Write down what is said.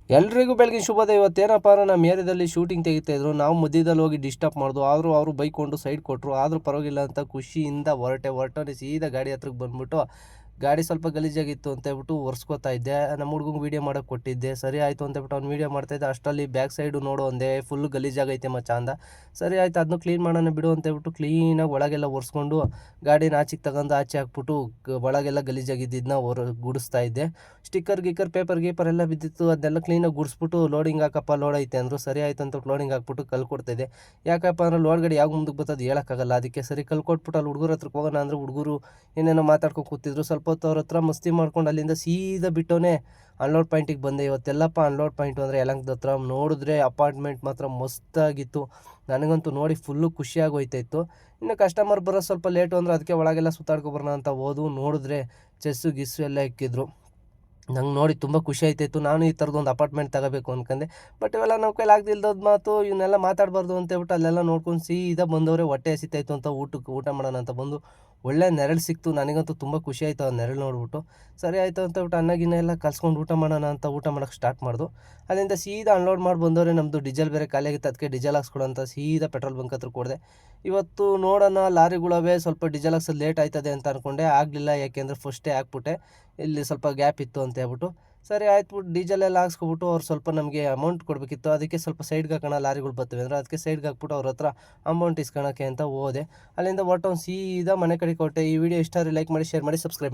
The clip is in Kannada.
ಎಲ್ರಿಗೂ ಬೆಳಗಿನ ಶುಭೋದಯ. ಇವತ್ತೇನಪ್ಪ ಅಂದ್ರೆ ನಮ್ಮ ಏರಿಯಾದಲ್ಲಿ ಶೂಟಿಂಗ್ ತೆಗಿತಾಯಿದ್ರು. ನಾವು ಮಧ್ಯದಲ್ಲಿ ಹೋಗಿ ಡಿಸ್ಟರ್ಬ್ ಮಾಡ್ದು. ಆದರೂ ಅವರು ಬೈಕೊಂಡು ಸೈಡ್ ಕೊಟ್ಟರು. ಆದರೂ ಪರವಾಗಿಲ್ಲ ಅಂತ ಖುಷಿಯಿಂದ ಹೊರಟೋನೆ ಸೀದಾ ಗಾಡಿ ಹತ್ರಕ್ಕೆ ಬಂದುಬಿಟ್ಟು ಗಾಡಿ ಸ್ವಲ್ಪ ಗಲೀಜಾಗಿತ್ತು ಅಂತ ಹೇಳ್ಬಿಟ್ಟು ಒರೆಸ್ಕೋತಾ ಇದ್ದೆ. ನಮ್ಮ ಹುಡುಗಂಗೆ ವೀಡಿಯೋ ಮಾಡೋಕ್ಕೆ ಕೊಟ್ಟಿದ್ದೆ. ಸರಿ ಆಯಿತು ಅಂತ ಹೇಳ್ಬಿಟ್ಟು ಅವ್ನು ವೀಡಿಯೋ ಮಾಡ್ತಾಯಿದ್ದೆ. ಅಷ್ಟರಲ್ಲಿ ಬ್ಯಾಕ್ ಸೈಡು ನೋಡು ಅಂದೆ, ಫುಲ್ ಗಲೀಜಾಗೈತೆ ಮಚ್ಚ ಅಂದ. ಸರಿ ಆಯಿತು, ಅದನ್ನು ಕ್ಲೀನ್ ಮಾಡೋಣ ಬಿಡು ಅಂತ ಹೇಳ್ಬಿಟ್ಟು ಕ್ಲೀನಾಗಿ ಒಳಗೆಲ್ಲ ಒರೆಸ್ಕೊಂಡು ಗಾಡಿನ ಆಚೆಗೆ ತಗೊಂಡು ಆಚೆ ಹಾಕ್ಬಿಟ್ಟು ಒಳಗೆಲ್ಲ ಗಲೀಜಾಗಿದ್ದನ್ನ ಗುಡಿಸ್ತಾ ಇದ್ದೆ. ಸ್ಟಿಕ್ಕರ್ ಗಿಕ್ಕರ್ ಪೇಪರ್ ಗೀಪರ್ ಎಲ್ಲ ಬಿದ್ದಿತ್ತು, ಅದನ್ನೆಲ್ಲ ಕ್ಲೀನಾಗಿ ಗುಡಿಸ್ಬಿಟ್ಟು ಲೋಡಿಂಗ್ ಹಾಕಪ್ಪ ಲೋಡ್ ಐತೆ ಅಂದರು. ಸರಿ ಆಯಿತು ಅಂತ ಲೋಡಿಂಗ್ ಹಾಕ್ಬಿಟ್ಟು ಕಲ್ಲು ಕೊಡ್ತಾಯಿದ್ದೆ. ಯಾಕಪ್ಪ ಅಂದ್ರೆ ಲೋಡ್ ಗಾಡಿ ಯಾವ ಮುಂದಕ್ಕೆ ಬರ್ತದೆ ಹೇಳೋಕ್ಕಾಗಲ್ಲ. ಅದಕ್ಕೆ ಸರಿ ಕಲ್ಲು ಕೊಟ್ಬಿಟ್ಟು ಅಲ್ಲಿ ಹುಡುಗರ ಹತ್ರಕ್ಕೆ ಹೋಗೋಣ ಅಂದರೆ ಹುಡುಗರು ಏನೇನೋ ಮಾತಾಡ್ಕೊಂಡು ಕೂತಿದ್ರು. ಸ್ವಲ್ಪ ಹೊತ್ತು ಅವ್ರ ಹತ್ರ ಮಸ್ತಿ ಮಾಡ್ಕೊಂಡು ಅಲ್ಲಿಂದ ಸೀದಾ ಬಿಟ್ಟವನೇ ಅನ್ಲೋಡ್ ಪಾಯಿಂಟಿಗೆ ಬಂದೆ. ಇವತ್ತೆಲ್ಲಪ್ಪ ಅನ್ಲೋಡ್ ಪಾಯಿಂಟು ಅಂದರೆ ಯಲಹಂಕದ ಹತ್ರ. ನೋಡಿದ್ರೆ ಅಪಾರ್ಟ್ಮೆಂಟ್ ಮಾತ್ರ ಮಸ್ತಾಗಿತ್ತು. ನನಗಂತೂ ನೋಡಿ ಫುಲ್ಲು ಖುಷಿಯಾಗಿ ಹೋಯ್ತಾಯಿತ್ತು. ಇನ್ನು ಕಸ್ಟಮರ್ ಬರೋದು ಸ್ವಲ್ಪ ಲೇಟು ಅಂದ್ರೆ ಅದಕ್ಕೆ ಒಳಗೆಲ್ಲ ಸುತ್ತಾಡ್ಕೊಬರೋಣ ಅಂತ ನೋಡಿದ್ರೆ ಚೆಸ್ಸು ಗಿಸ್ಸು ಎಲ್ಲ ಇಕ್ಕಿದ್ರು. ನಂಗೆ ನೋಡಿ ತುಂಬ ಖುಷಿ ಆಯ್ತಾಯಿತ್ತು. ನಾನು ಈ ಥರದೊಂದು ಅಪಾರ್ಟ್ಮೆಂಟ್ ತಗೋಬೇಕು ಅಂದ್ಕೊಂಡೆ. ಬಟ್ ಇವೆಲ್ಲ ನಮ್ಮ ಕೈಲಿ ಆಗ್ದಿಲ್ದದ ಮಾತು, ಇವನ್ನೆಲ್ಲ ಮಾತಾಡಬಾರ್ದು ಅಂತೇಳ್ಬಿಟ್ಟು ಅಲ್ಲೆಲ್ಲ ನೋಡ್ಕೊಂಡು ಸೀದಾ ಬಂದವರೆ. ಹೊಟ್ಟೆ ಹಸಿತಾಯಿತ್ತು ಅಂತ ಊಟ ಮಾಡೋಣ ಅಂತ ಬಂದು ಒಳ್ಳೆ ನೆರಳು ಸಿಕ್ತು. ನನಗಂತೂ ತುಂಬ ಖುಷಿ ಆಯಿತು ಆ ನೆರಳು ನೋಡ್ಬಿಟ್ಟು. ಸರಿ ಆಯಿತು ಅಂತ ಹೇಳ್ಬಿಟ್ಟು ಅನ್ನ ಗಿನ್ನ ಎಲ್ಲ ಕಲ್ಸ್ಕೊಂಡು ಊಟ ಮಾಡೋಣ ಅಂತ ಊಟ ಮಾಡೋಕ್ಕೆ ಸ್ಟಾರ್ಟ್ ಮಾಡ್ದು. ಅಲ್ಲಿಂದ ಸೀದಾ ಅನ್ಲೋಡ್ ಮಾಡಿ ಬಂದವರೆ. ನಮ್ಮದು ಡೀಸೆಲ್ ಬೇರೆ ಖಾಲಿ ಆಗಿತ್ತು, ಅದಕ್ಕೆ ಡೀಸೆಲ್ ಹಾಕ್ಸ್ಕೊಡು ಅಂತ ಸೀದಾ ಪೆಟ್ರೋಲ್ ಬಂಕ್ ಹತ್ರ ಕೊಡಿದೆ. ಇವತ್ತು ನೋಡೋಣ ಲಾರಿಗಳವೆ, ಸ್ವಲ್ಪ ಡೀಸೆಲ್ ಹಾಕ್ಸೋದು ಲೇಟ್ ಆಯ್ತದೆ ಅಂತ ಅಂದ್ಕೊಂಡೆ. ಆಗಲಿಲ್ಲ, ಯಾಕೆಂದರೆ ಫಸ್ಟೇ ಹಾಕ್ಬಿಟ್ಟೆ, ಇಲ್ಲಿ ಸ್ವಲ್ಪ ಗ್ಯಾಪ್ ಇತ್ತು ಅಂತ ಹೇಳ್ಬಿಟ್ಟು. ಸರಿ ಆಯ್ತು ಡೀಸೆಲ್ ಎಲ್ಲ ಹಾಕ್ಸ್ಕೊಬಿಟ್ಟು ಅವ್ರು ಸ್ವಲ್ಪ ನಮಗೆ ಅಮೌಂಟ್ ಕೊಡಬೇಕಿತ್ತು. ಅದಕ್ಕೆ ಸ್ವಲ್ಪ ಸೈಡ್ಗೆ ಹಾಕೋಣ ಲಾರಿಗಳು ಬರ್ತವೆ ಅಂದರೆ ಅದಕ್ಕೆ ಸೈಡ್ಗೆ ಹಾಕ್ಬಿಟ್ಟು ಅವ್ರ ಹತ್ರ ಅಮೌಂಟ್ ಇಸ್ಕೊಳಕ್ಕೆ ಅಂತ ಹೋದೆ. ಅಲ್ಲಿಂದ ಹೊರ್ಟವ್ನು ಸೀದಾ ಮನೆ ಕಡೆ ಕೊಟ್ಟೆ. ಈ ವಿಡಿಯೋ ಇಷ್ಟ ಆದರೆ ಲೈಕ್ ಮಾಡಿ, ಶೇರ್ ಮಾಡಿ, ಸಬ್ಸ್ಕ್ರೈಬ್